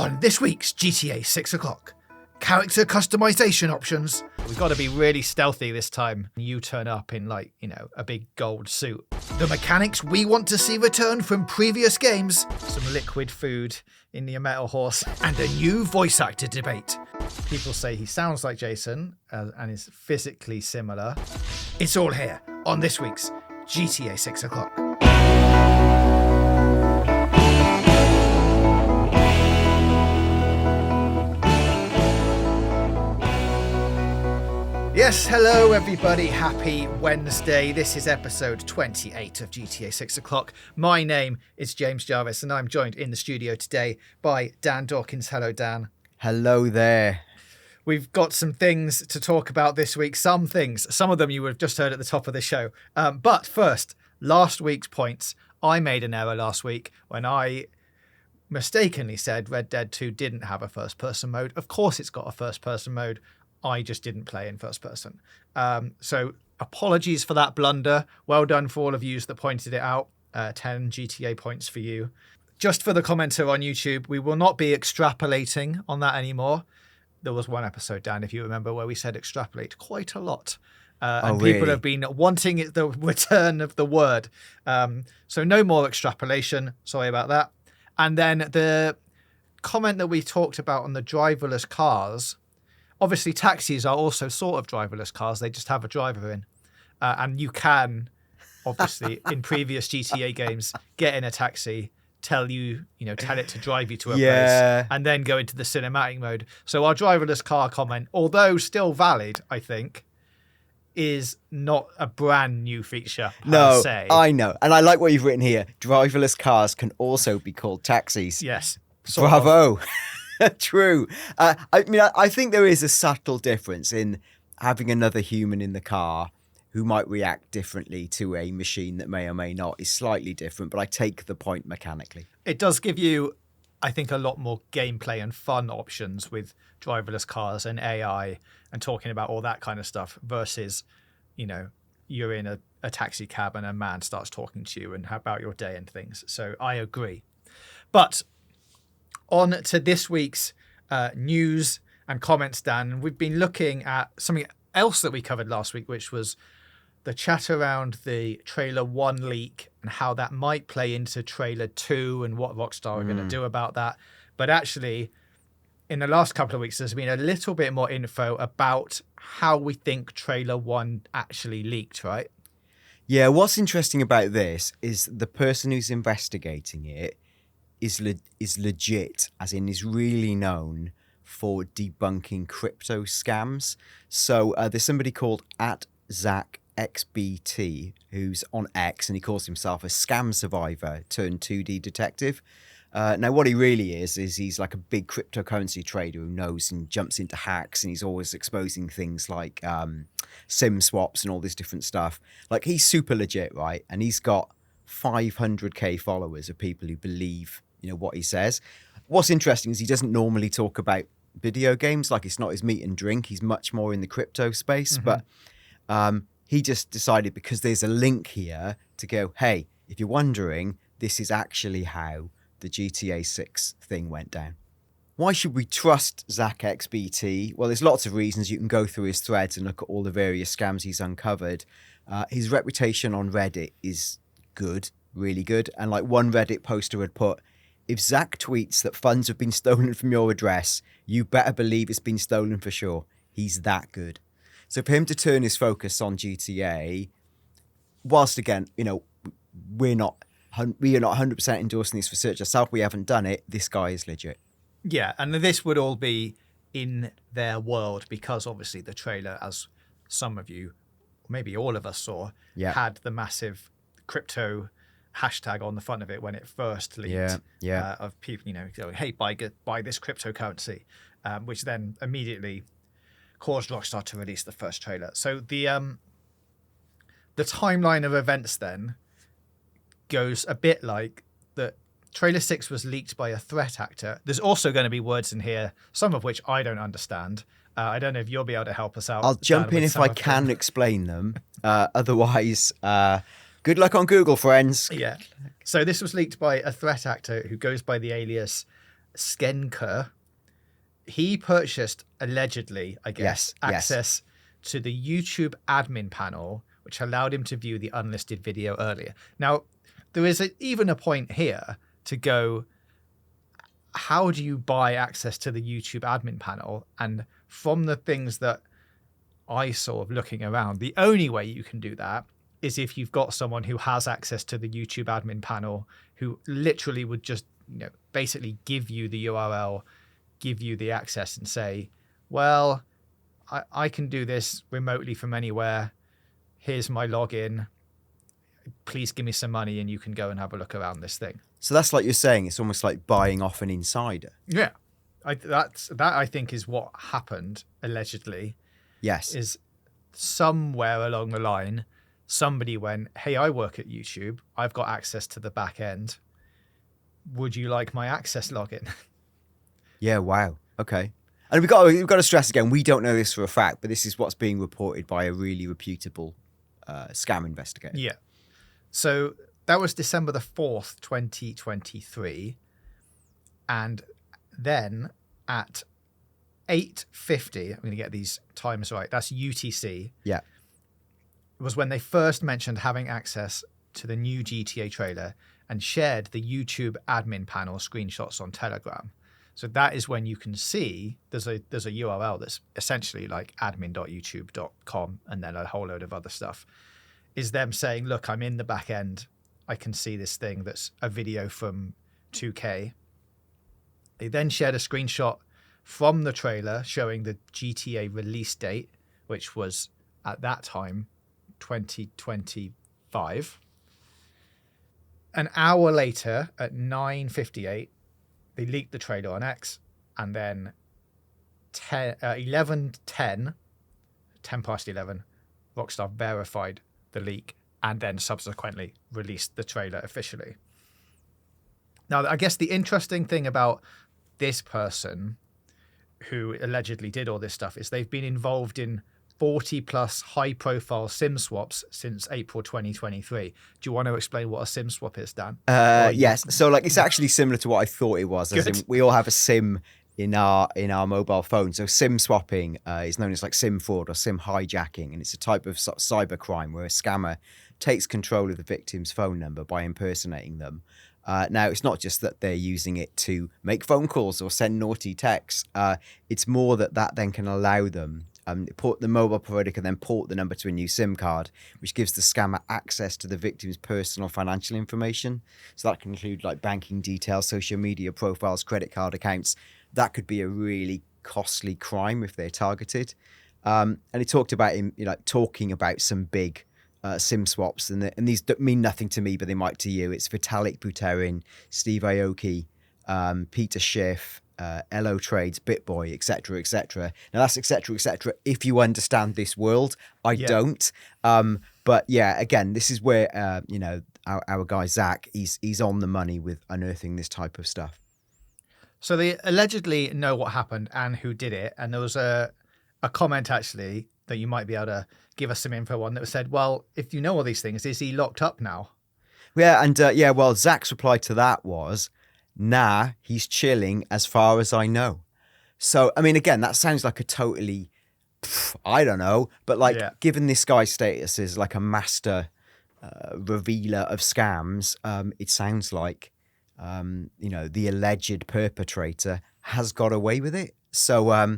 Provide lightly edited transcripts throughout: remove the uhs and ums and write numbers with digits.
On this week's GTA 6 o'clock, character customization options. We've got to be really stealthy this time. You turn up in a big gold suit. The mechanics we want to see return from previous games. Some liquid food in your metal horse. And a new voice actor debate. People say he sounds like Jason and is physically similar. It's all here on this week's GTA 6 o'clock. Yes, hello everybody, happy Wednesday. This is episode 28 of GTA 6 o'clock. My name is James Jarvis and I'm joined in the studio today by Dan Dawkins. Hello, Dan. Hello there. We've got some things to talk about this week. Some of them you would have just heard at the top of the show. But first, last week's points. I made an error last week when I mistakenly said Red Dead 2 didn't have a first-person mode. Of course it's got a first-person mode. I just didn't play in first person. So apologies for that blunder. Well done for all of you that pointed it out. 10 GTA points for you. Just for the commenter on YouTube, we will not be extrapolating on that anymore. There was one episode, Dan, if you remember, where we said extrapolate quite a lot. And people have been wanting the return of the word. So no more extrapolation. Sorry about that. And then the comment that we talked about on the driverless cars. Obviously, taxis are also sort of driverless cars. They just have a driver in. And you can, obviously, in previous GTA games, get in a taxi, tell it to drive you to a place, and then go into the cinematic mode. So our driverless car comment, although still valid, I think, is not a brand new feature, per se. I know. And I like what you've written here. Driverless cars can also be called taxis. Yes. Bravo. True. I think there is a subtle difference in having another human in the car who might react differently to a machine that may or may not is slightly different, but I take the point mechanically. It does give you, I think, a lot more gameplay and fun options with driverless cars and AI and talking about all that kind of stuff versus, you're in a taxi cab and a man starts talking to you and how about your day and things. So I agree. But on to this week's news and comments, Dan. We've been looking at something else that we covered last week, which was the chat around the Trailer 1 leak and how that might play into Trailer 2 and what Rockstar are going to do about that. But actually, in the last couple of weeks, there's been a little bit more info about how we think Trailer 1 actually leaked, right? Yeah, what's interesting about this is the person who's investigating it is legit, as in is really known for debunking crypto scams. So there's somebody called @ZachXBT who's on X, and he calls himself a scam survivor turned 2D detective. Now, what he really is he's like a big cryptocurrency trader who knows and jumps into hacks, and he's always exposing things like SIM swaps and all this different stuff. Like, he's super legit, right? And he's got 500k followers of people who believe what he says. What's interesting is he doesn't normally talk about video games. Like, it's not his meat and drink. He's much more in the crypto space. Mm-hmm. But he just decided, because there's a link here, to go, hey, if you're wondering, this is actually how the GTA 6 thing went down. Why should we trust ZachXBT? Well, there's lots of reasons. You can go through his threads and look at all the various scams he's uncovered. His reputation on Reddit is good, really good. And like one Reddit poster had put, if Zach tweets that funds have been stolen from your address, you better believe it's been stolen for sure. He's that good. So for him to turn his focus on GTA, whilst again, we are not 100% endorsing this research ourselves, we haven't done it, this guy is legit. Yeah, and this would all be in their world because obviously the trailer, as some of you, maybe all of us saw, had the massive crypto hashtag on the front of it when it first leaked. Of people, going, hey, buy this cryptocurrency, which then immediately caused Rockstar to release the first trailer. So the timeline of events then goes a bit like that. Trailer 6 was leaked by a threat actor. There's also going to be words in here, some of which I don't understand. I don't know if you'll be able to help us out. I'll jump in if I can explain them. Otherwise, good luck on Google, friends. Yeah. So this was leaked by a threat actor who goes by the alias Skenker, he purchased, allegedly, I guess, Yes, yes. access to the YouTube admin panel, which allowed him to view the unlisted video earlier. Now, there is even a point here to go, how do you buy access to the YouTube admin panel? And from the things that I saw of looking around, the only way you can do that is if you've got someone who has access to the YouTube admin panel, who literally would just, basically give you the URL, give you the access and say, well, I can do this remotely from anywhere. Here's my login. Please give me some money and you can go and have a look around this thing. So that's like you're saying, it's almost like buying off an insider. Yeah. That I think is what happened, allegedly. Yes. Is somewhere along the line, somebody went, hey, I work at YouTube. I've got access to the back end. Would you like my access login? Yeah, wow. Okay. And we've got to stress again, we don't know this for a fact, but this is what's being reported by a really reputable scam investigator. Yeah. So that was December the 4th, 2023. And then at 8:50, I'm going to get these times right, that's UTC. Yeah. Was when they first mentioned having access to the new GTA trailer and shared the YouTube admin panel screenshots on Telegram. So that is when you can see there's a URL that's essentially like admin.youtube.com and then a whole load of other stuff. Is them saying, look, I'm in the back end. I can see this thing that's a video from 2K. They then shared a screenshot from the trailer showing the GTA release date, which was at that time 2025. An hour later at 9:58, they leaked the trailer on X, and then 11:10, 10 past 11, Rockstar verified the leak and then subsequently released the trailer officially. Now, I guess the interesting thing about this person who allegedly did all this stuff is they've been involved in 40 plus high profile SIM swaps since April 2023. Do you want to explain what a SIM swap is, Dan? Yes. So like it's actually similar to what I thought it was. As in, we all have a SIM in our mobile phone. So SIM swapping is known as like SIM fraud or SIM hijacking, and it's a type of cyber crime where a scammer takes control of the victim's phone number by impersonating them. Now, it's not just that they're using it to make phone calls or send naughty texts. It's more that then can allow them, the mobile provider can then port the number to a new SIM card, which gives the scammer access to the victim's personal financial information. So that can include like banking details, social media profiles, credit card accounts. That could be a really costly crime if they're targeted. And he talked about him, talking about some big SIM swaps, and these mean nothing to me, but they might to you. It's Vitalik Buterin, Steve Aoki, Peter Schiff, Elo Trades, BitBoy, etc., etc. Now that's etc., etc. If you understand this world, I don't. But yeah, again, this is where our guy Zach, he's on the money with unearthing this type of stuff. So they allegedly know what happened and who did it, and there was a comment actually that you might be able to give us some info on that said, well, if you know all these things, is he locked up now? Yeah, and well, Zach's reply to that was, nah, he's chilling as far as I know. So, I mean, again, that sounds like a totally, I don't know, but given this guy's status as like a master revealer of scams, it sounds like, the alleged perpetrator has got away with it. So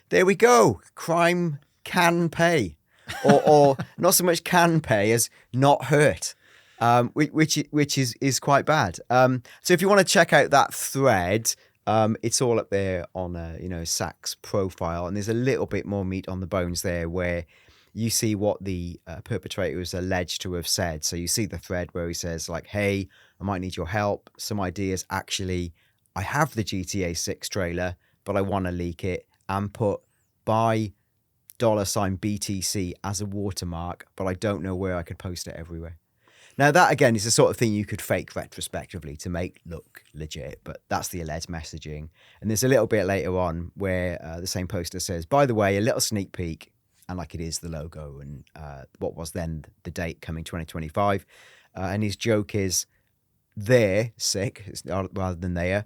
there we go. Crime can pay, or not so much can pay as not hurt. Which is quite bad. So if you want to check out that thread, it's all up there on Zach's profile, and there's a little bit more meat on the bones there where you see what the perpetrator is alleged to have said. So you see the thread where he says like, "Hey, I might need your help. Some ideas. Actually, I have the GTA 6 trailer, but I want to leak it and put by $BTC as a watermark, but I don't know where I could post it everywhere." Now, that, again, is the sort of thing you could fake retrospectively to make look legit, but that's the alleged messaging. And there's a little bit later on where the same poster says, by the way, a little sneak peek, and like it is the logo and what was then the date coming 2025. And his joke is, they're sick rather than they are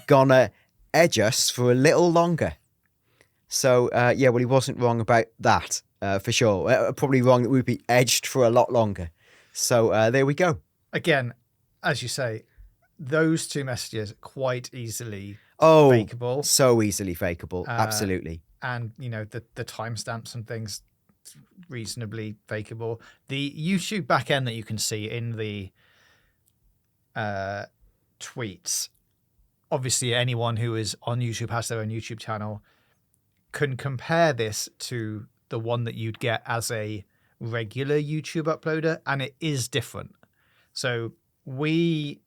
gonna edge us for a little longer. So yeah, well, he wasn't wrong about that for sure. Probably wrong that we'd be edged for a lot longer. So there we go. Again, as you say, those two messages quite easily Oh, fakeable. so easily fakeable. Absolutely. And the timestamps and things reasonably fakeable. The YouTube backend that you can see in the tweets, obviously anyone who is on YouTube has their own YouTube channel, can compare this to the one that you'd get as a regular YouTube uploader, and it is different. So we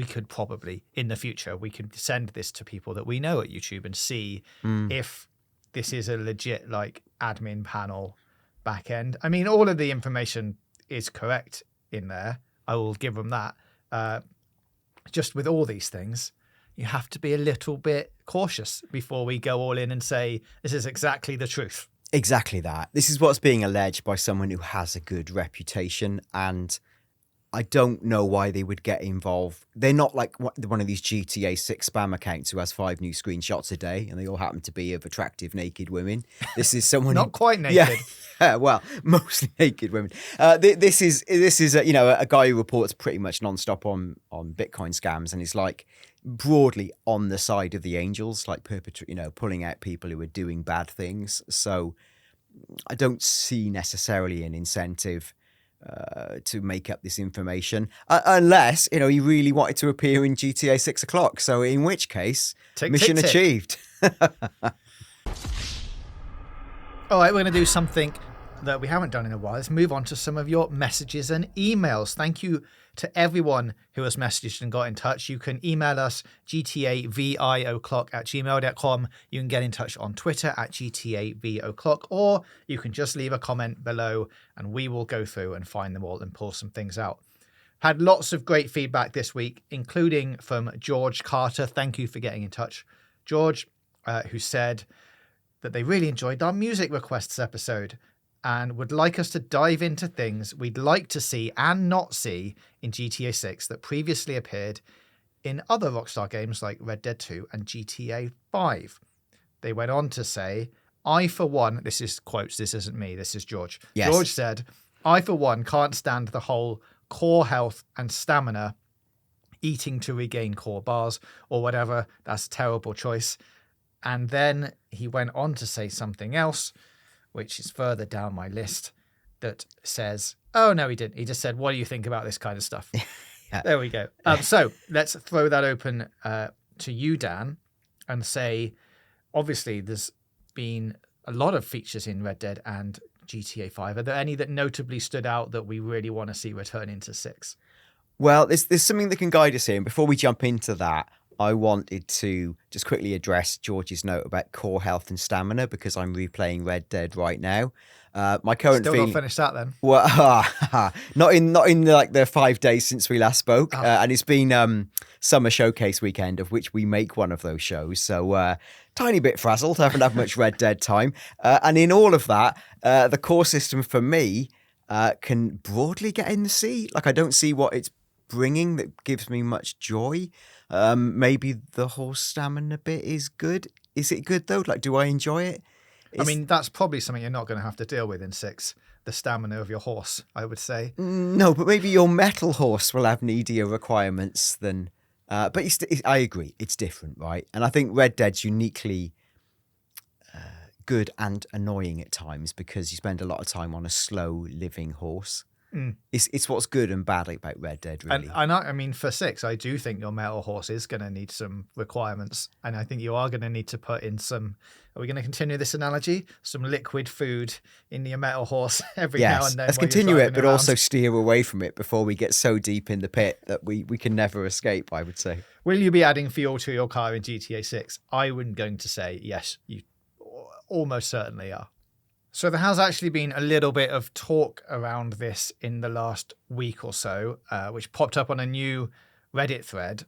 could probably in the future we could send this to people that we know at YouTube and see if this is a legit like admin panel backend. I mean, all of the information is correct in there. I will give them that. Just with all these things, you have to be a little bit cautious before we go all in and say this is exactly the truth. Exactly that. This is what's being alleged by someone who has a good reputation, and I don't know why they would get involved. They're not like one of these GTA 6 spam accounts who has 5 new screenshots a day, and they all happen to be of attractive naked women. This is someone Not quite naked. Yeah, well, mostly naked women. This is a guy who reports pretty much nonstop on Bitcoin scams, and is like broadly on the side of the angels, like pulling out people who are doing bad things. So I don't see necessarily an incentive to make up this information, unless he really wanted to appear in GTA 6 O'clock. So in which case, mission achieved. All right, we're going to do something that we haven't done in a while. Let's move on to some of your messages and emails. Thank you to everyone who has messaged and got in touch. You can email us GTAVI O'clock at gmail.com. You can get in touch on Twitter at GTAVI O'clock, or you can just leave a comment below and we will go through and find them all and pull some things out. Had lots of great feedback this week, including from George Carter. Thank you for getting in touch. George, who said that they really enjoyed our music requests episode and would like us to dive into things we'd like to see and not see in GTA 6 that previously appeared in other Rockstar games like Red Dead 2 and GTA 5. They went on to say, I, for one, this is quotes, this isn't me, this is George. Yes. George said, I, for one, can't stand the whole core health and stamina, eating to regain core bars or whatever. That's a terrible choice. And then he went on to say something else, which is further down my list, that says, oh, no, he didn't. He just said, what do you think about this kind of stuff? Yeah. There we go. So let's throw that open to you, Dan, and say, obviously, there's been a lot of features in Red Dead and GTA 5. Are there any that notably stood out that we really want to see return into 6? Well, there's something that can guide us here. And before we jump into that, I wanted to just quickly address George's note about core health and stamina, because I'm replaying Red Dead right now. My current Still feeling, not finished that then. Well, not in like the 5 days since we last spoke, and it's been summer showcase weekend, of which we make one of those shows. So tiny bit frazzled, haven't had much Red Dead time, and in all of that, the core system for me can broadly get in the sea. Like, I don't see what it's bringing that gives me much joy. Maybe the horse stamina bit is good. Is it good though? Like, do I enjoy it? I mean, that's probably something you're not going to have to deal with in 6, the stamina of your horse, I would say. No, but maybe your metal horse will have needier requirements than... but I agree, it's different, right? And I think Red Dead's uniquely good and annoying at times, because you spend a lot of time on a slow-living horse. It's what's good and bad about Red Dead, really. And I mean, for 6, I do think your metal horse is going to need some requirements. And I think you are going to need to put in some... Are we going to continue this analogy? Some liquid food in your metal horse every now and then. Let's while you're continue it, driving but around. also steer away from it before we get so deep in the pit that we can never escape, I would say. Will you be adding fuel to your car in GTA 6? I would going to say yes, you almost certainly are. So there has actually been a little bit of talk around this in the last week or so, which popped up on a new Reddit thread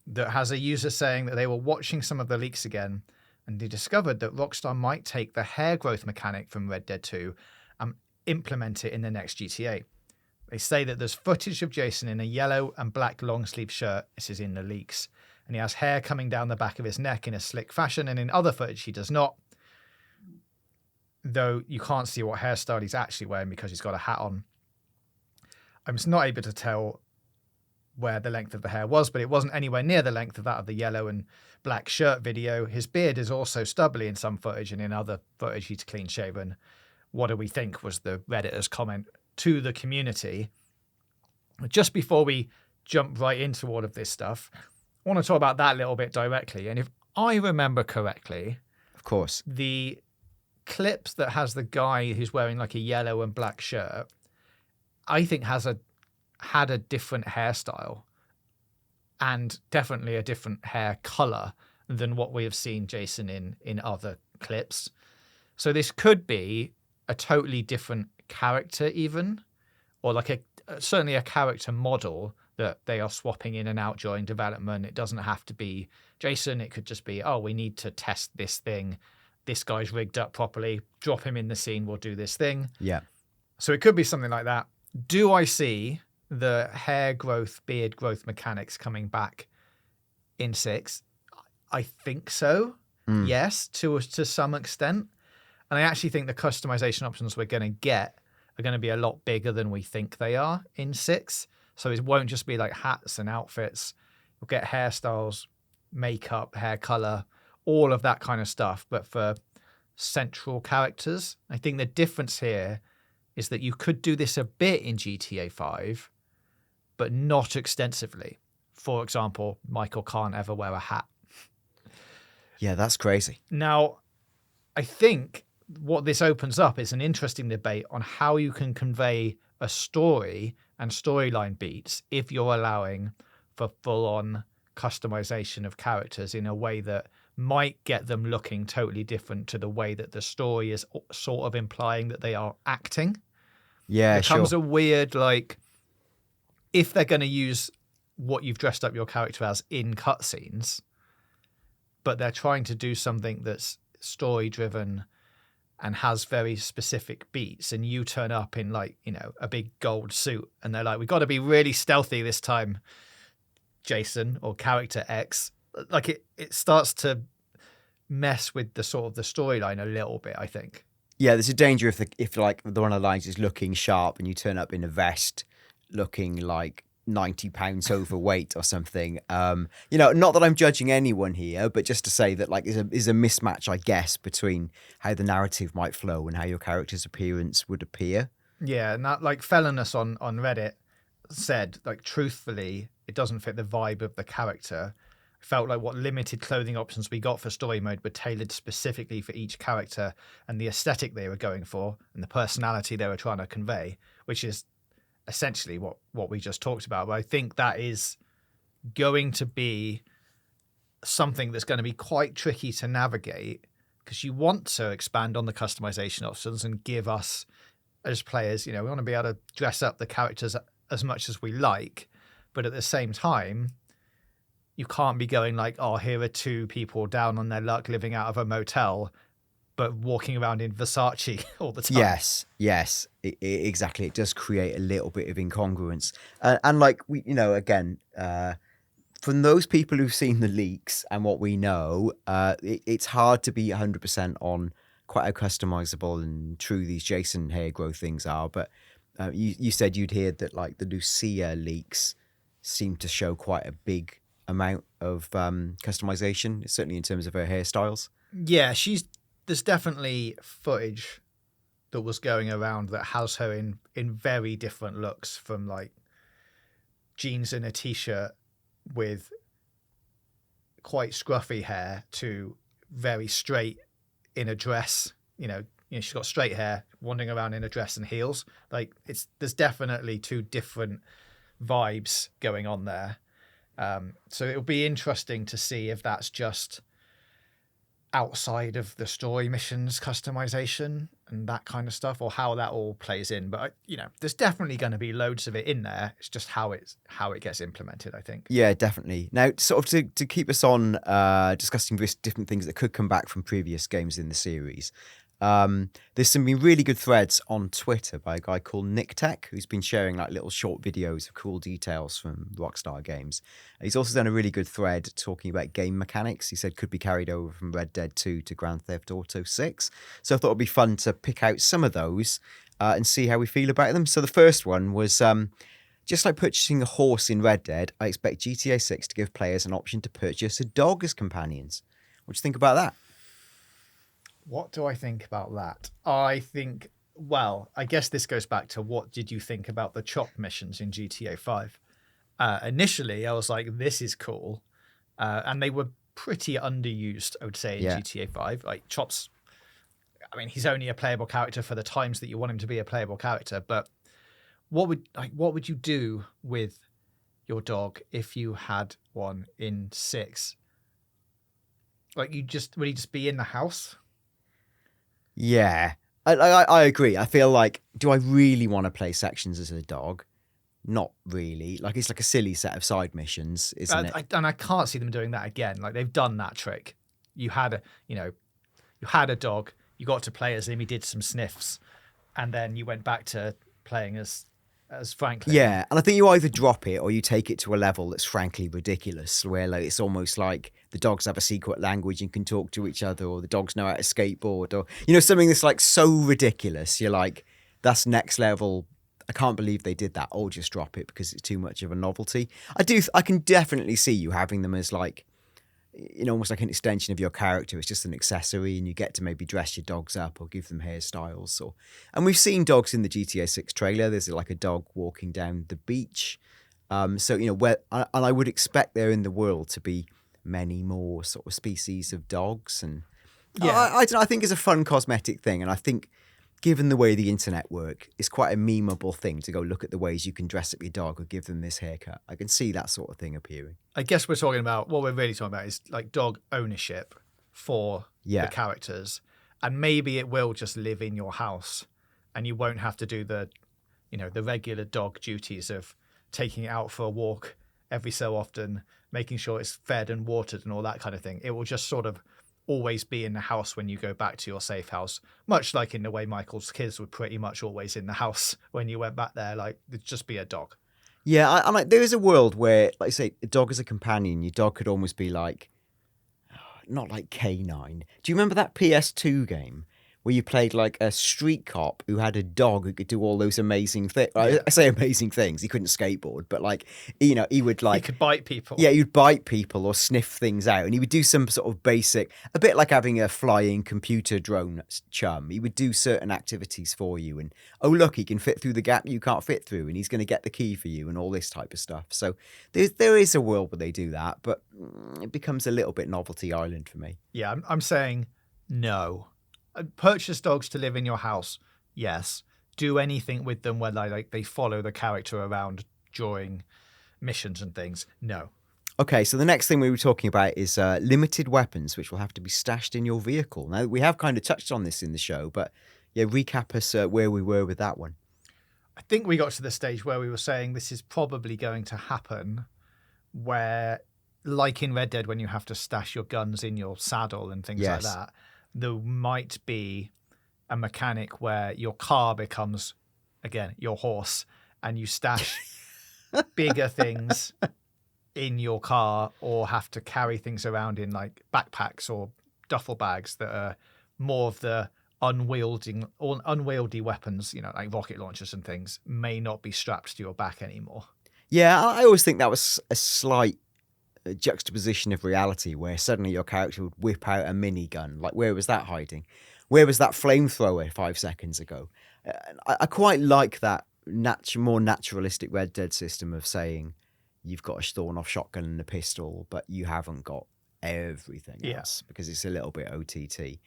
that has a user saying that they were watching some of the leaks again, and they discovered that Rockstar might take the hair growth mechanic from Red Dead 2 and implement it in the next GTA. They say that there's footage of Jason in a yellow and black long sleeve shirt. This is in the leaks. And he has hair coming down the back of his neck in a slick fashion. And in other footage, he does not. Though you can't see what hairstyle he's actually wearing because he's got a hat on. I'm just not able to tell where the length of the hair was, but it wasn't anywhere near the length of that of the yellow and black shirt video. His beard is also stubbly in some footage, and in other footage, he's clean shaven. What do we think was the Redditor's comment to the community. Just before we jump right into all of this stuff, I want to talk about that a little bit directly. And if I remember correctly, of course, the clips that has the guy who's wearing like a yellow and black shirt, I think had a different hairstyle and definitely a different hair color than what we have seen Jason in other clips. So this could be a totally different character even, or like certainly a character model that they are swapping in and out during development. It doesn't have to be Jason. It could just be, oh, we need to test this thing. This guy's rigged up properly. Drop him in the scene. We'll do this thing. Yeah. So it could be something like that. Do I see the hair growth, beard growth mechanics coming back in 6? I think so. Yes, to some extent. And I actually think the customization options we're going to get are going to be a lot bigger than we think they are in 6. So it won't just be like hats and outfits. We'll get hairstyles, makeup, hair color, all of that kind of stuff. But for central characters, I think the difference here is that you could do this a bit in GTA 5, but not extensively. For example, Michael can't ever wear a hat. Yeah, that's crazy. Now, I think what this opens up is an interesting debate on how you can convey a story and storyline beats if you're allowing for full-on customization of characters in a way that might get them looking totally different to the way that the story is sort of implying that they are acting. Yeah, it becomes sure. a weird, like, if they're going to use what you've dressed up your character as in cutscenes, but they're trying to do something that's story-driven and has very specific beats, and you turn up in like, you know, a big gold suit and they're like, we've got to be really stealthy this time, Jason or character X. Like it starts to mess with the sort of the storyline a little bit, I think. Yeah, there's a danger if like the one of the lines is looking sharp and you turn up in a vest looking like 90 pounds overweight or something. You know, not that I'm judging anyone here, but just to say that like is a mismatch, I guess, between how the narrative might flow and how your character's appearance would appear. Yeah, and that, like, Felonus on Reddit said, like, truthfully, it doesn't fit the vibe of the character. Felt like what limited clothing options we got for story mode were tailored specifically for each character and the aesthetic they were going for and the personality they were trying to convey, which is essentially what we just talked about. But I think that is going to be something that's going to be quite tricky to navigate, because you want to expand on the customization options and give us as players, you know, we want to be able to dress up the characters as much as we like, but at the same time, you can't be going like, oh, here are 2 people down on their luck living out of a motel, but walking around in Versace all the time. Yes, exactly. It does create a little bit of incongruence. And like, we, you know, again, from those people who've seen the leaks and what we know, it's hard to be 100% on quite how customizable and true these Jason hair growth things are. But you said you'd heard that like the Lucia leaks seem to show quite a big amount of customization, certainly in terms of her hairstyles. Yeah, there's definitely footage that was going around that has her in very different looks, from like jeans and a t-shirt with quite scruffy hair to very straight in a dress. You know, she's got straight hair, wandering around in a dress and heels. Like, there's definitely 2 different vibes going on there. So it'll be interesting to see if that's just outside of the story missions customization and that kind of stuff, or how that all plays in. But you know, there's definitely going to be loads of it in there. It's just how it gets implemented, I think. Yeah, definitely. Now, sort of to keep us on discussing different things that could come back from previous games in the series. There's some really good threads on Twitter by a guy called NikTek, who's been sharing like little short videos of cool details from Rockstar games. He's also done a really good thread talking about game mechanics. He said could be carried over from Red Dead 2 to Grand Theft Auto 6. So I thought it'd be fun to pick out some of those and see how we feel about them. So the first one was just like purchasing a horse in Red Dead, I expect GTA 6 to give players an option to purchase a dog as companions. What do you think about that? What do I think about that? I think, well, I guess this goes back to what did you think about the chop missions in GTA 5? Initially, I was like, this is cool. And they were pretty underused, I would say, in GTA 5. Like, Chop's, I mean, he's only a playable character for the times that you want him to be a playable character. But what would you do with your dog if you had one in 6? Like, would he just be in the house? Yeah, I agree. I feel like, do I really want to play sections as a dog? Not really. Like, it's like a silly set of side missions, isn't it? And I can't see them doing that again. Like, they've done that trick. You had a dog, you got to play as him, he did some sniffs, and then you went back to playing as Franklin. Yeah, and I think you either drop it or you take it to a level that's frankly ridiculous, where like it's almost like the dogs have a secret language and can talk to each other, or the dogs know how to skateboard, or something that's like so ridiculous. You're like, that's next level. I can't believe they did that. Or just drop it because it's too much of a novelty. I can definitely see you having them as like, almost like an extension of your character. It's just an accessory, and you get to maybe dress your dogs up or give them hairstyles. And we've seen dogs in the GTA 6 trailer. There's like a dog walking down the beach. And I would expect there in the world to be many more sort of species of dogs. And I don't know, I think it's a fun cosmetic thing. And I think, given the way the internet work, it's quite a memeable thing to go look at the ways you can dress up your dog or give them this haircut. I can see that sort of thing appearing. I guess we're talking about, what we're really talking about is like dog ownership for the characters. And maybe it will just live in your house and you won't have to do the regular dog duties of taking it out for a walk every so often, making sure it's fed and watered and all that kind of thing. It will just sort of always be in the house when you go back to your safe house, much like in the way Michael's kids were pretty much always in the house when you went back there. Like, it'd just be a dog. Yeah, and like there is a world where, like I say, a dog as a companion, your dog could almost be like, not like K9. Do you remember that PS2 game where you played like a street cop who had a dog who could do all those amazing things? Yeah. I say amazing things. He couldn't skateboard, but like, he would like... He could bite people. Yeah, you'd bite people or sniff things out. And he would do some sort of basic, a bit like having a flying computer drone chum. He would do certain activities for you. And, oh, look, he can fit through the gap you can't fit through. And he's going to get the key for you and all this type of stuff. So there is a world where they do that, but it becomes a little bit novelty island for me. Yeah, I'm saying no. Purchase dogs to live in your house, yes. Do anything with them where they follow the character around during missions and things, no. Okay, so the next thing we were talking about is limited weapons, which will have to be stashed in your vehicle. Now, we have kind of touched on this in the show, but yeah, recap us where we were with that one. I think we got to the stage where we were saying this is probably going to happen, where, like in Red Dead, when you have to stash your guns in your saddle and things like that, there might be a mechanic where your car becomes, again, your horse, and you stash bigger things in your car, or have to carry things around in like backpacks or duffel bags that are more of the unwieldy weapons, like rocket launchers and things, may not be strapped to your back anymore. Yeah, I always think that was a slight juxtaposition of reality, where suddenly your character would whip out a minigun. Like, where was that hiding? Where was that flamethrower 5 seconds ago? I quite like that more naturalistic Red Dead system of saying you've got a sawn-off shotgun and a pistol, but you haven't got everything else, because it's a little bit OTT.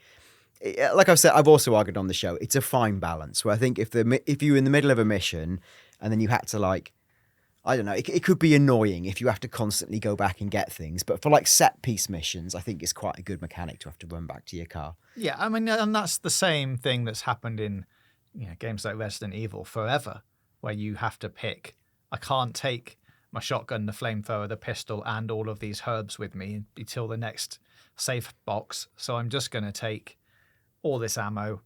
Like I've said, I've also argued on the show, it's a fine balance, where I think if you're in the middle of a mission and then you had to, like, I don't know, it could be annoying if you have to constantly go back and get things. But for like set piece missions, I think it's quite a good mechanic to have to run back to your car. Yeah, I mean, and that's the same thing that's happened in games like Resident Evil forever, where you have to pick, I can't take my shotgun, the flamethrower, the pistol, and all of these herbs with me until the next safe box. So I'm just going to take all this ammo,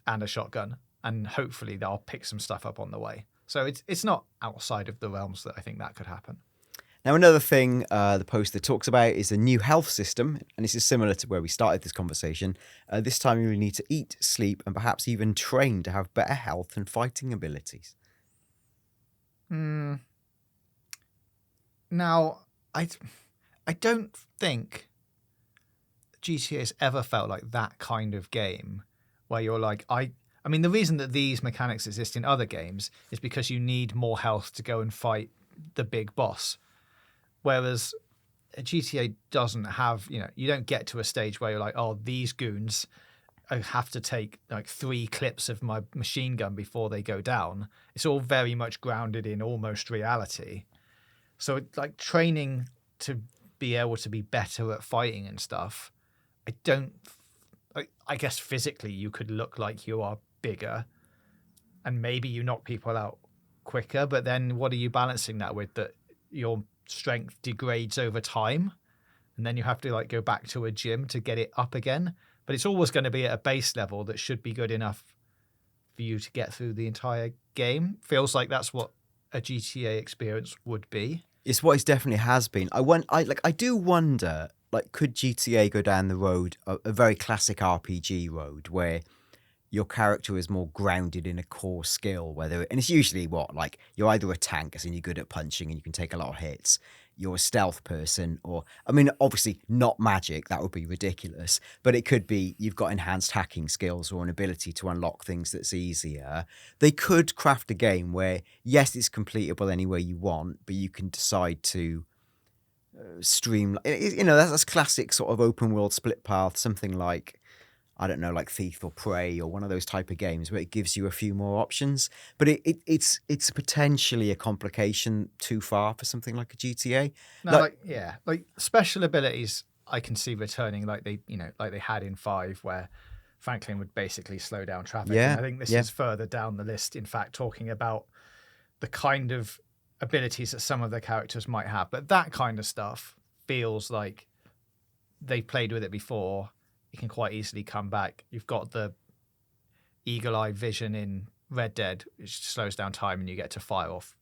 and a shotgun, and hopefully they'll pick some stuff up on the way. So it's not outside of the realms that I think that could happen. Now, another thing the poster talks about is a new health system, and this is similar to where we started this conversation. This time you will need to eat, sleep, and perhaps even train to have better health and fighting abilities. Now, I don't think GTA has ever felt like that kind of game where you're like, I mean, the reason that these mechanics exist in other games is because you need more health to go and fight the big boss. Whereas GTA doesn't have, you don't get to a stage where you're like, oh, these goons, I have to take like 3 clips of my machine gun before they go down. It's all very much grounded in almost reality. So like training to be able to be better at fighting and stuff, I guess physically you could look like you are bigger and maybe you knock people out quicker, but then what are you balancing that with? That your strength degrades over time and then you have to like go back to a gym to get it up again. But it's always going to be at a base level that should be good enough for you to get through the entire game. Feels like that's what a GTA experience would be. It's what it definitely has been. I do wonder, like, could GTA go down the road, a very classic RPG road, where your character is more grounded in a core skill, and it's usually like you're either a tank, as in you're good at punching and you can take a lot of hits, you're a stealth person, or, I mean, obviously not magic, that would be ridiculous, but it could be you've got enhanced hacking skills or an ability to unlock things that's easier. They could craft a game where, yes, it's completable any way you want, but you can decide to streamline. That's classic sort of open world split path, something like, I don't know, like Thief or Prey or one of those type of games where it gives you a few more options. But it's potentially a complication too far for something like a GTA. No, like special abilities I can see returning like they had in 5 where Franklin would basically slow down traffic. Yeah, and I think this is further down the list, in fact, talking about the kind of abilities that some of the characters might have. But that kind of stuff feels like they've played with it before. You can quite easily come back. You've got the eagle-eye vision in Red Dead, which slows down time and you get to fire off,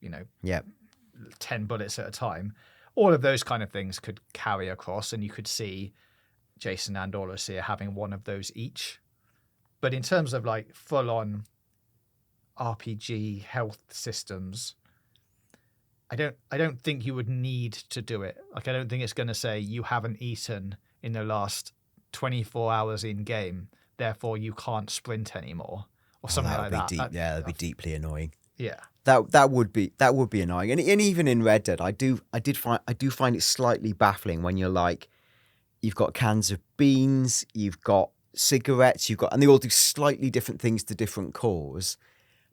10 bullets at a time. All of those kind of things could carry across, and you could see Jason and Lucia having one of those each. But in terms of like full-on RPG health systems, I don't think you would need to do it. Like, I don't think it's going to say you haven't eaten in the last 24 hours in game, therefore you can't sprint anymore, or something like that. That'd be deeply annoying. Yeah, that would be annoying. And even in Red Dead, I do find it slightly baffling when you're like, you've got cans of beans, you've got cigarettes, and they all do slightly different things to different cores.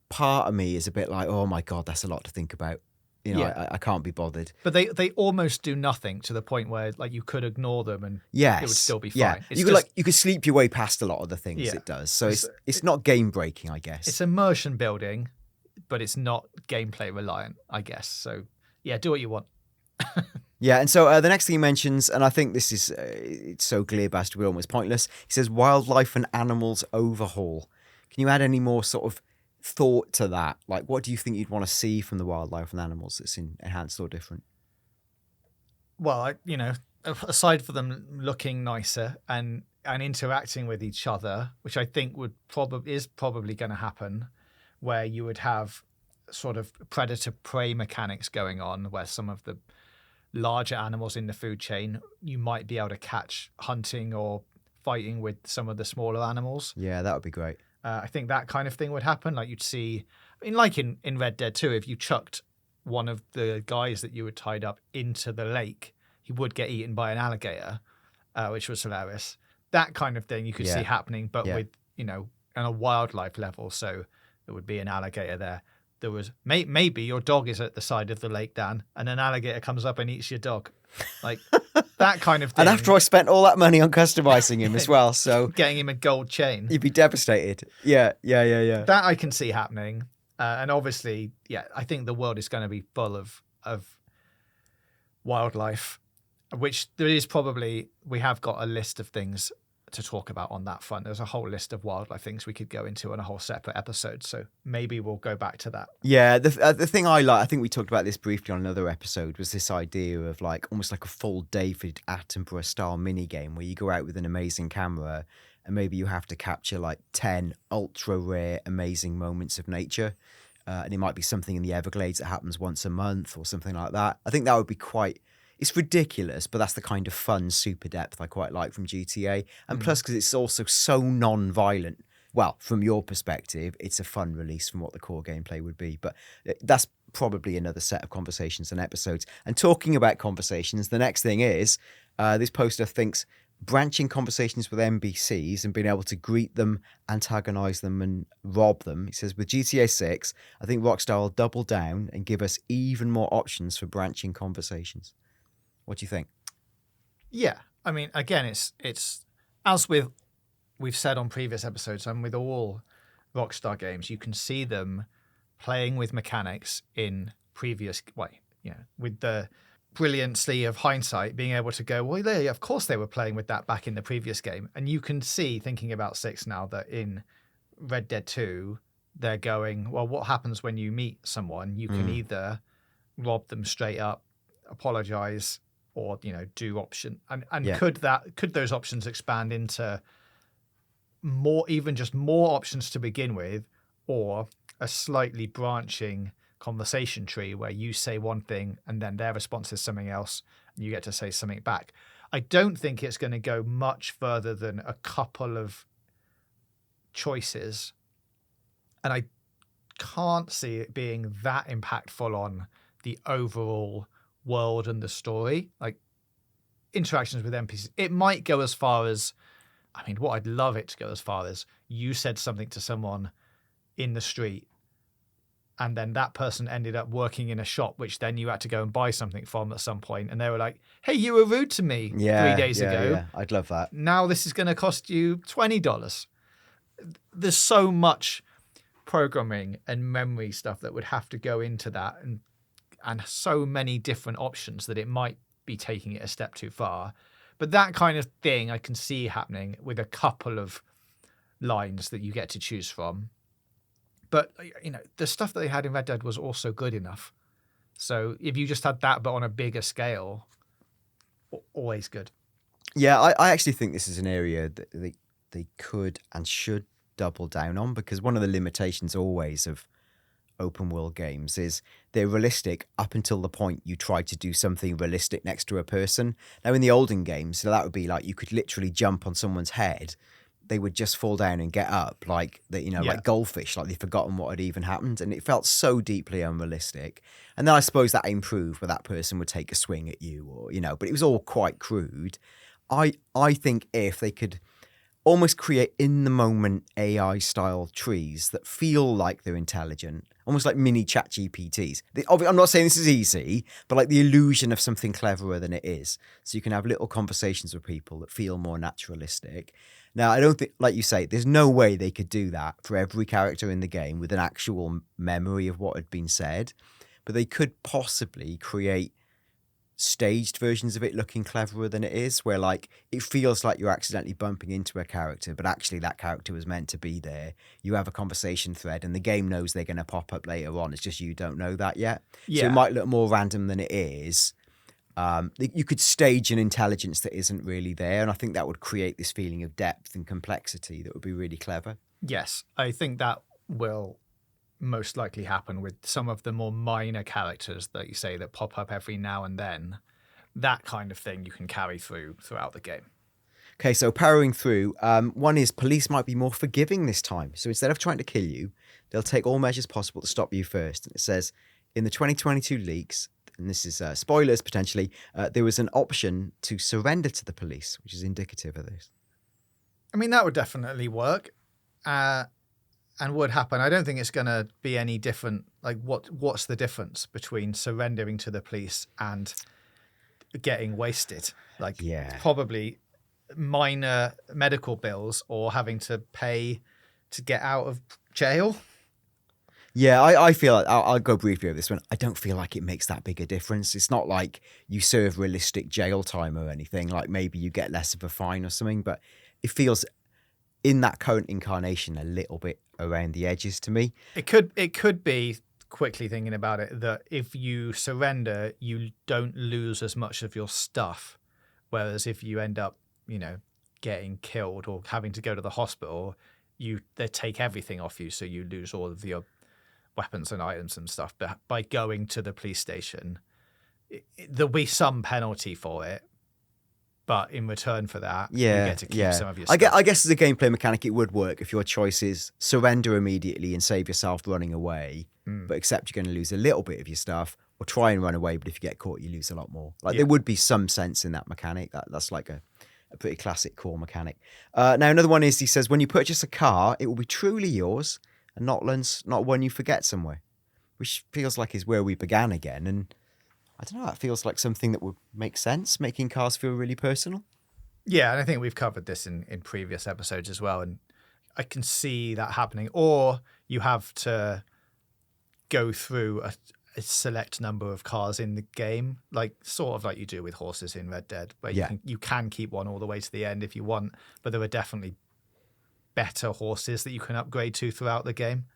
Part of me is a bit like, oh my god, that's a lot to think about. I can't be bothered. But they almost do nothing, to the point where like you could ignore them and it would still be fine. Yeah. You could sleep your way past a lot of the things it does. So it's not game breaking, I guess. It's immersion building, but it's not gameplay reliant, I guess. So yeah, do what you want. Yeah, and so the next thing he mentions, and I think this is it's so glib as to be almost pointless. He says wildlife and animals overhaul. Can you add any more sort of thought to that? Like, what do you think you'd want to see from the wildlife and animals that's enhanced or different? Well, aside from them looking nicer and interacting with each other, which I think is probably going to happen, where you would have sort of predator prey mechanics going on, where some of the larger animals in the food chain you might be able to catch hunting or fighting with some of the smaller animals. Yeah, that would be great. I think that kind of thing would happen. Like, you'd see, like in Red Dead 2, if you chucked one of the guys that you had tied up into the lake, he would get eaten by an alligator, which was hilarious. That kind of thing you could see happening, but with, on a wildlife level. So there would be an alligator there. There was maybe your dog is at the side of the lake, Dan, and an alligator comes up and eats your dog. Like, that kind of thing. And after I spent all that money on customizing him as well, so getting him a gold chain, he'd be devastated. Yeah. That I can see happening, and obviously, I think the world is going to be full of wildlife, which there is probably. We have got a list of things to talk about on that front. There's a whole list of wildlife things we could go into on a whole separate episode. So maybe we'll go back to that. Yeah, the thing I like, I think we talked about this briefly on another episode, was this idea of like almost like a full David Attenborough style mini game where you go out with an amazing camera and maybe you have to capture like 10 ultra rare, amazing moments of nature. And it might be something in the Everglades that happens once a month or something like that. I think that would be quite, it's ridiculous, but that's the kind of fun super depth I quite like from GTA. And plus, because it's also so non-violent. Well, from your perspective, it's a fun release from what the core gameplay would be. But that's probably another set of conversations and episodes. And talking about conversations, the next thing is this poster thinks branching conversations with NPCs and being able to greet them, antagonize them, and rob them. He says, with GTA 6, I think Rockstar will double down and give us even more options for branching conversations. What do you think? Yeah. I mean, again, it's as we've said on previous episodes, and with all Rockstar games, you can see them playing with mechanics in previous, with the brilliancy of hindsight, being able to go, well, yeah, of course they were playing with that back in the previous game. And you can see, thinking about 6 now, that in Red Dead 2, they're going, well, what happens when you meet someone? You can either rob them straight up, apologize, or, do option. And could those options expand into more, even just more options to begin with, or a slightly branching conversation tree where you say one thing and then their response is something else and you get to say something back? I don't think it's going to go much further than a couple of choices, and I can't see it being that impactful on the overall world and the story. Like interactions with NPCs, it might go as far as, I mean, what I'd love it to go as far as, you said something to someone in the street and then that person ended up working in a shop, which then you had to go and buy something from at some point. And they were like, hey, you were rude to me 3 days ago. Yeah, I'd love that. Now this is going to cost you $20. There's so much programming and memory stuff that would have to go into that, and so many different options that it might be taking it a step too far. But that kind of thing I can see happening with a couple of lines that you get to choose from. But, the stuff that they had in Red Dead was also good enough. So if you just had that, but on a bigger scale, always good. Yeah, I actually think this is an area that they could and should double down on, because one of the limitations always of open world games is they're realistic up until the point you try to do something realistic next to a person. Now, in the olden games, so that would be like you could literally jump on someone's head. They would just fall down and get up like like goldfish, like they'd forgotten what had even happened. And it felt so deeply unrealistic. And then I suppose that improved where that person would take a swing at you or, but it was all quite crude. I think if they could almost create in the moment AI style trees that feel like they're intelligent, almost like mini chat GPTs. I'm not saying this is easy, but like the illusion of something cleverer than it is. So you can have little conversations with people that feel more naturalistic. Now, I don't think, like you say, there's no way they could do that for every character in the game with an actual memory of what had been said, but they could possibly create staged versions of it looking cleverer than it is, where like it feels like you're accidentally bumping into a character, but actually that character was meant to be there. You have a conversation thread and the game knows they're going to pop up later on. It's just you don't know that yet. Yeah. So it might look more random than it is. You could stage an intelligence that isn't really there, and I think that would create this feeling of depth and complexity that would be really clever. Yes, I think that will most likely happen with some of the more minor characters that you say that pop up every now and then. That kind of thing you can carry throughout the game. Okay, so powering through, one is police might be more forgiving this time. So instead of trying to kill you, they'll take all measures possible to stop you first. And it says, in the 2022 leaks, and this is spoilers potentially, there was an option to surrender to the police, which is indicative of this. I mean, that would definitely work and would happen. I don't think it's going to be any different. Like, what's the difference between surrendering to the police and getting wasted? Like, probably minor medical bills or having to pay to get out of jail. Yeah, I feel like, I'll go briefly over this one. I don't feel like it makes that big a difference. It's not like you serve realistic jail time or anything. Like maybe you get less of a fine or something, but it feels in that current incarnation a little bit around the edges to me. It could be, quickly thinking about it, that if you surrender, you don't lose as much of your stuff. Whereas if you end up, getting killed or having to go to the hospital, they take everything off you, so you lose all of your weapons and items and stuff. But by going to the police station, there'll be some penalty for it. But in return for that, you get to keep some of your stuff. I guess as a gameplay mechanic, it would work if your choice is surrender immediately and save yourself running away, but accept you're going to lose a little bit of your stuff, or try and run away, but if you get caught, you lose a lot more. There would be some sense in that mechanic. That's like a pretty classic core mechanic. Now, another one is, he says, when you purchase a car, it will be truly yours and not one you forget somewhere, which feels like is where we began again. And I don't know, it feels like something that would make sense, making cars feel really personal. Yeah, and I think we've covered this in previous episodes as well, and I can see that happening. Or you have to go through a select number of cars in the game, sort of like you do with horses in Red Dead, where you can keep one all the way to the end if you want, but there are definitely better horses that you can upgrade to throughout the game.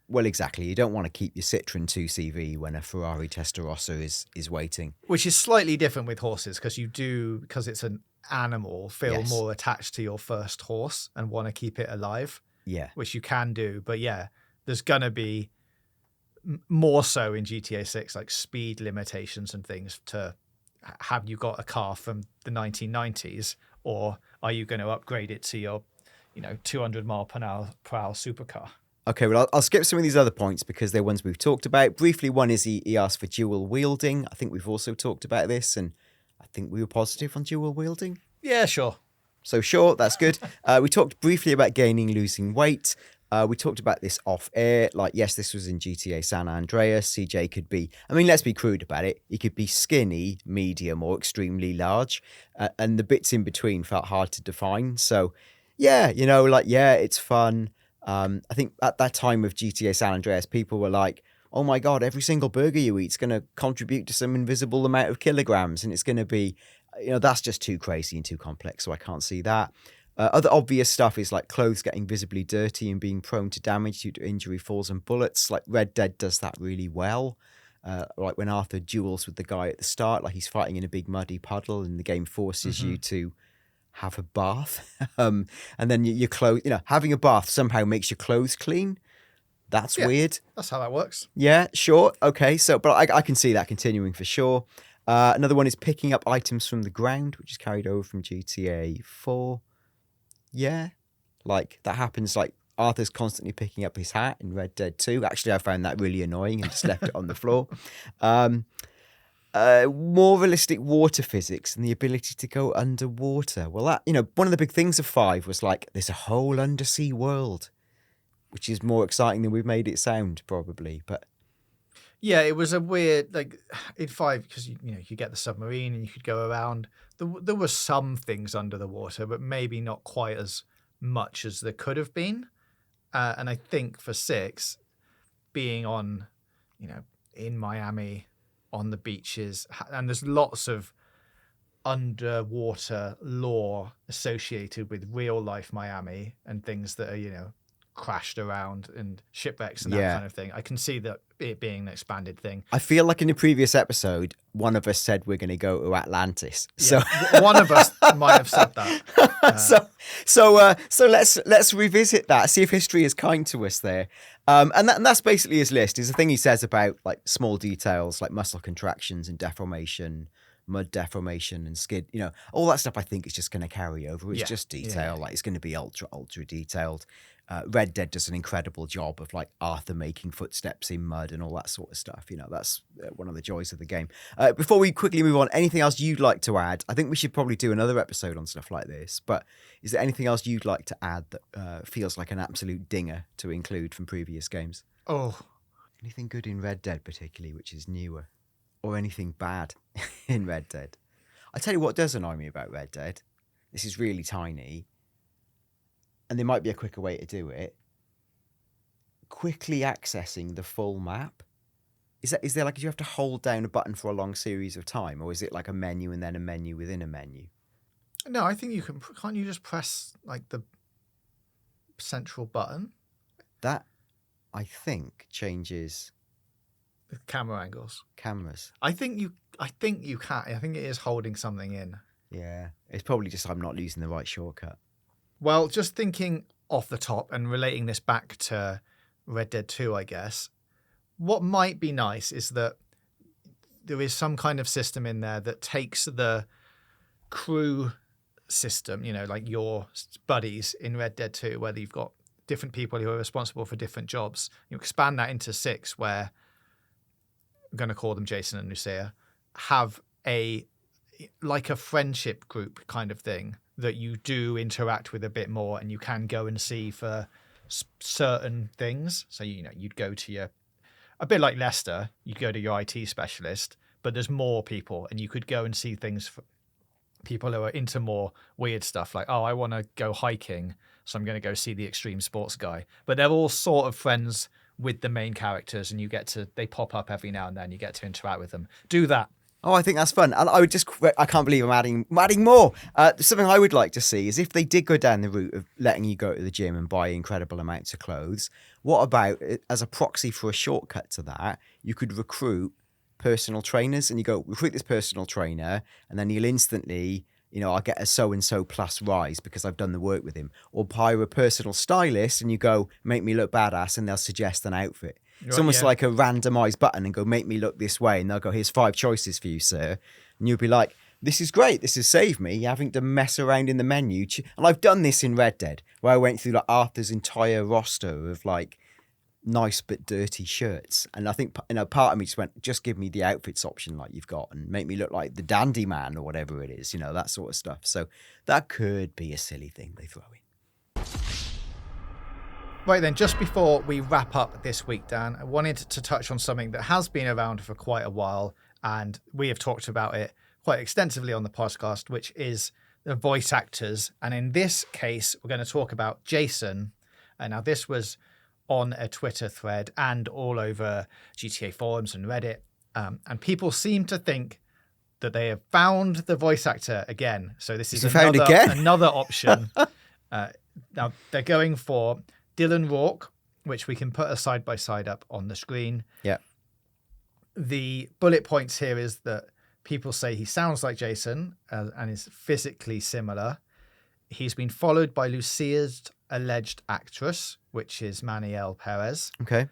Well, exactly. You don't want to keep your Citroen 2CV when a Ferrari Testarossa is waiting. Which is slightly different with horses, because it's an animal, feel more attached to your first horse and want to keep it alive. Yeah. Which you can do. But there's going to be more so in GTA 6, like speed limitations and things to have you got a car from the 1990s, or are you going to upgrade it to your 200 mile per hour supercar? Okay, well, I'll skip some of these other points because they're ones we've talked about. Briefly, one is he asked for dual wielding. I think we've also talked about this, and I think we were positive on dual wielding. Yeah, sure. So sure, that's good. We talked briefly about losing weight. We talked about this off air. Yes, this was in GTA San Andreas. CJ could be, let's be crude about it. He could be skinny, medium, or extremely large. And the bits in between felt hard to define. So yeah, it's fun. I think at that time of GTA San Andreas, people were like, oh my God, every single burger you eat is going to contribute to some invisible amount of kilograms. And it's going to be, that's just too crazy and too complex. So I can't see that. Other obvious stuff is like clothes getting visibly dirty and being prone to damage due to injury, falls and bullets. Like Red Dead does that really well. Like when Arthur duels with the guy at the start, like he's fighting in a big muddy puddle and the game forces you to have a bath. And then your clothes, having a bath somehow makes your clothes clean. That's weird. That's how that works. Yeah, sure. Okay. So, but I can see that continuing for sure. Another one is picking up items from the ground, which is carried over from GTA 4. Yeah. Like that happens, like Arthur's constantly picking up his hat in Red Dead 2. Actually, I found that really annoying and just left it on the floor. More realistic water physics and the ability to go underwater. Well, that, one of the big things of 5 was like, there's a whole undersea world, which is more exciting than we've made it sound, probably. But yeah, it was a weird, in 5, because you get the submarine and you could go around. There were some things under the water, but maybe not quite as much as there could have been. And I think for 6, being on, in Miami, on the beaches, and there's lots of underwater lore associated with real life Miami and things that are, crashed around and shipwrecks and that kind of thing. I can see that it being an expanded thing. I feel like in the previous episode, one of us said we're going to go to Atlantis. Yeah, so one of us might have said that. So let's revisit that. See if history is kind to us there. And that's basically his list. Is the thing he says about like small details like muscle contractions and deformation, mud deformation and skid. All that stuff. I think is just going to carry over. It's just detail. Like it's going to be ultra detailed. Red Dead does an incredible job of like Arthur making footsteps in mud and all that sort of stuff. That's one of the joys of the game. Before we quickly move on, anything else you'd like to add? I think we should probably do another episode on stuff like this, but is there anything else you'd like to add that feels like an absolute dinger to include from previous games? Oh, anything good in Red Dead particularly, which is newer, or anything bad in Red Dead? I tell you what does annoy me about Red Dead. This is really tiny. And there might be a quicker way to do it. Quickly accessing the full map. Is there like, do you have to hold down a button for a long series of time? Or is it like a menu and then a menu within a menu? No, I think you can. Can't you just press like the central button? That, I think, changes The camera angles. cameras. I think you can. I think it is holding something in. Yeah. It's probably just I'm not using the right shortcut. Well, just thinking off the top and relating this back to Red Dead 2, I guess, what might be nice is that there is some kind of system in there that takes the crew system, like your buddies in Red Dead 2, where you've got different people who are responsible for different jobs. You expand that into 6, where I'm going to call them Jason and Lucia, have a friendship group kind of thing that you do interact with a bit more, and you can go and see for certain things. So you'd go to a bit like Leicester, you'd go to your IT specialist, but there's more people, and you could go and see things for people who are into more weird stuff, like, oh, I want to go hiking, so I'm going to go see the extreme sports guy. But they're all sort of friends with the main characters, and they pop up every now and then. You get to interact with them. Do that. Oh, I think that's fun. And I can't believe I'm adding more. Something I would like to see is if they did go down the route of letting you go to the gym and buy incredible amounts of clothes, what about, as a proxy for a shortcut to that, you could recruit personal trainers, and you go, recruit this personal trainer, and then you'll instantly, I'll get a so-and-so plus rise because I've done the work with him. Or hire a personal stylist, and you go, make me look badass, and they'll suggest an outfit. It's almost like a randomized button and go, make me look this way. And they'll go, here's 5 choices for you, sir. And you'll be like, this is great. This has saved me having to mess around in the menu. And I've done this in Red Dead, where I went through like Arthur's entire roster of like nice but dirty shirts. And I think, part of me just went, just give me the outfits option like you've got and make me look like the dandy man or whatever it is, that sort of stuff. So that could be a silly thing they throw in. Right then, just before we wrap up this week, Dan, I wanted to touch on something that has been around for quite a while, and we have talked about it quite extensively on the podcast, which is the voice actors. And in this case, we're going to talk about Jason. And now this was on a Twitter thread and all over GTA forums and Reddit. And people seem to think that they have found the voice actor again. So this is another option. Now they're going for Dylan Rourke, which we can put a side-by-side up on the screen. Yeah. The bullet points here is that people say he sounds like Jason and is physically similar. He's been followed by Lucia's alleged actress, which is Maniel Perez. Okay.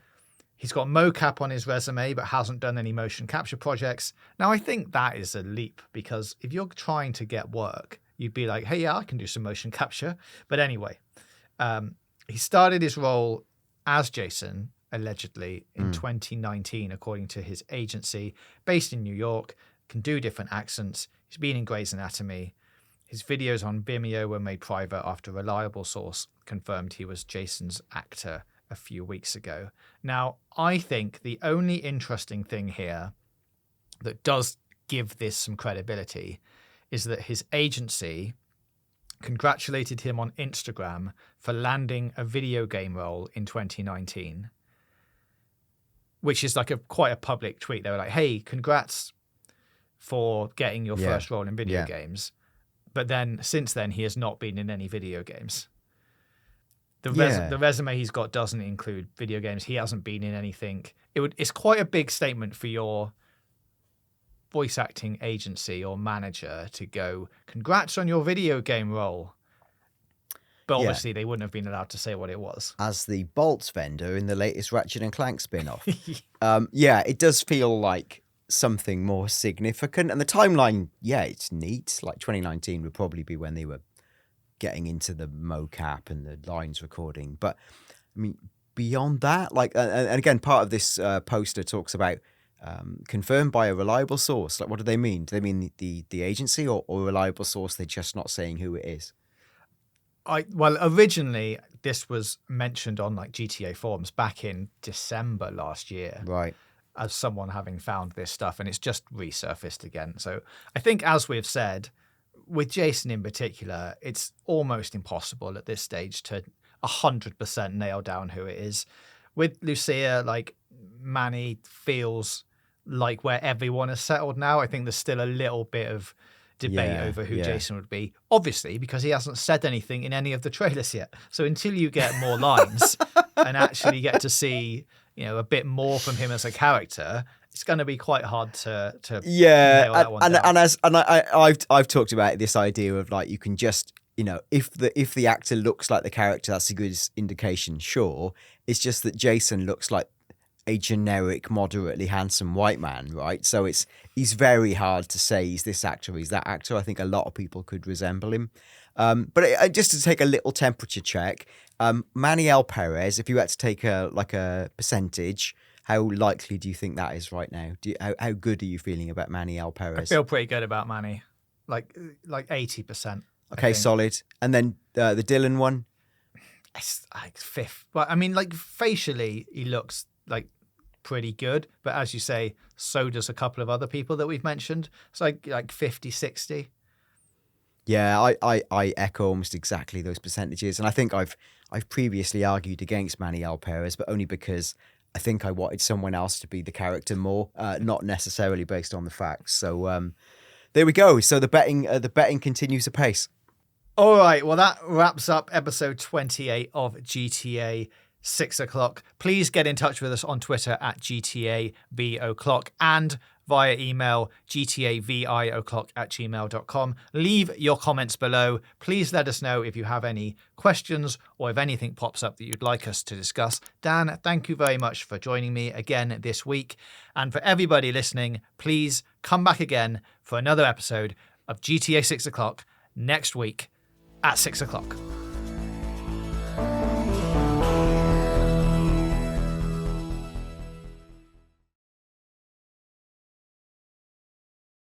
He's got mocap on his resume, but hasn't done any motion capture projects. Now, I think that is a leap, because if you're trying to get work, you'd be like, hey, yeah, I can do some motion capture. But anyway, he started his role as Jason, allegedly, in 2019, according to his agency, based in New York, can do different accents. He's been in Grey's Anatomy. His videos on Vimeo were made private after a reliable source confirmed he was Jason's actor a few weeks ago. Now, I think the only interesting thing here that does give this some credibility is that his agency congratulated him on Instagram for landing a video game role in 2019, which is like quite a public tweet. They were like, hey, congrats for getting your first role in video games. But then since then, he has not been in any video games. The resume he's got doesn't include video games. He hasn't been in anything. It's quite a big statement for your voice acting agency or manager to go, congrats on your video game role. But obviously they wouldn't have been allowed to say what it was. As the bolts vendor in the latest Ratchet and Clank spin-off. It does feel like something more significant. And the timeline, it's neat. Like 2019 would probably be when they were getting into the mocap and the lines recording. But I mean, beyond that, and again, part of this poster talks about confirmed by a reliable source. Like, what do they mean? Do they mean the agency or a reliable source? They're just not saying who it is. Originally this was mentioned on like GTA forums back in December last year. Right. As someone having found this stuff, and it's just resurfaced again. So I think, as we've said, with Jason in particular, it's almost impossible at this stage to 100% nail down who it is. With Lucia, like, Manny feels like where everyone has settled now. I think there's still a little bit of debate over who Jason would be, obviously, because he hasn't said anything in any of the trailers yet. So until you get more lines and actually get to see, a bit more from him as a character, it's going to be quite hard to nail that one down. I've talked about this idea of like you can just if the actor looks like the character, that's a good indication. Sure, it's just that Jason looks like a generic, moderately handsome white man, right? So he's very hard to say he's this actor, he's that actor. I think a lot of people could resemble him. But just to take a little temperature check, Maniel Perez, if you had to take a percentage, how likely do you think that is right now? How good are you feeling about Maniel Perez? I feel pretty good about Manny, like 80%. Okay, solid. And then the Dylan one? It's like fifth. Well, I mean, like facially, he looks like pretty good. But as you say, so does a couple of other people that we've mentioned. It's like 50, 60. Yeah, I echo almost exactly those percentages. And I think I've previously argued against Maniel Perez, but only because I think I wanted someone else to be the character more, not necessarily based on the facts. So there we go. So the betting continues apace. All right. Well, that wraps up episode 28 of GTA 6 o'clock. Please get in touch with us on Twitter at GTAVI O'clock and via email gtavio'clock@gmail.com. Leave your comments below. Please let us know if you have any questions or if anything pops up that you'd like us to discuss. Dan, thank you very much for joining me again this week. And for everybody listening, please come back again for another episode of GTA 6 o'clock next week at 6 o'clock.